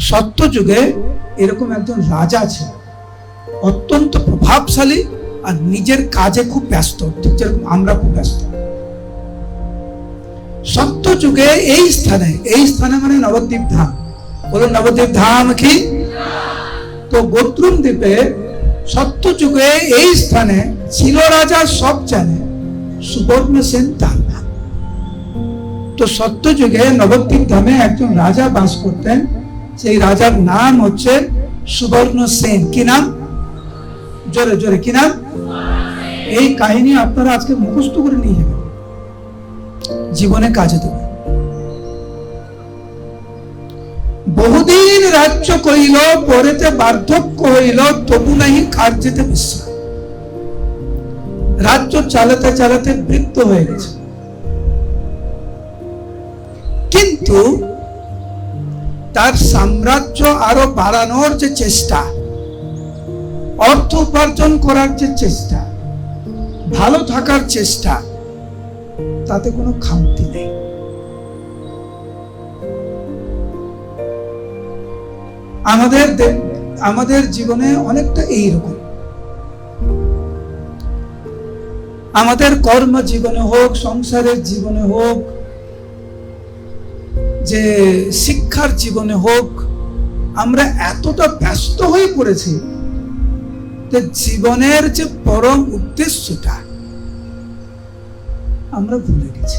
সত্য যুগে এরকম একজন রাজা ছিল, অত্যন্ত প্রভাবশালী আর নিজের কাজে খুব ব্যস্ত, ঠিক যেরকম আমরা খুব ব্যস্ত। সত্য যুগে এই স্থানে মানে নবদ্বীপ ধাম, বলুন নবদ্বীপ ধাম কি? তো গোত্রুম দ্বীপে সত্য যুগে এই স্থানে ছিল রাজা, সব জানে, সুবর্ণসেন তার নাম। তো সত্য যুগে নবদ্বীপ ধামে একজন রাজা বাস করতেন, সেই রাজার নাম হচ্ছে সুবর্ণসেন। কি নাম? জোরে জোরে কি নাম? এই কাহিনী আপনারা আজকে মুখস্থ করে নিয়ে যাবেন, জীবনে কাজে দেবেন। বহুদিন রাজ্য কইল, পরেতে বার্ধক্য হইল, তবু নাহি কার্যেতে বিশ্রাম। রাজ্য চালাতে চালাতে বৃদ্ধ হয়ে গেছে, কিন্তু তার সাম্রাজ্য আরো বাড়ানোর যে চেষ্টা, অর্থ উপার্জন করার যে চেষ্টা, ভালো থাকার চেষ্টা, তাতে কোনো খামতি নেই। আমাদের জীবনে অনেকটা এইরকম। আমাদের কর্ম জীবনে হোক, সংসারের জীবনে হোক, যে শিক্ষার জীবনে হোক, আমরা এতটা ব্যস্ত হয়ে পড়েছি যে জীবনের যে পরম উদ্দেশ্যটা আমরা ভুলে গেছি।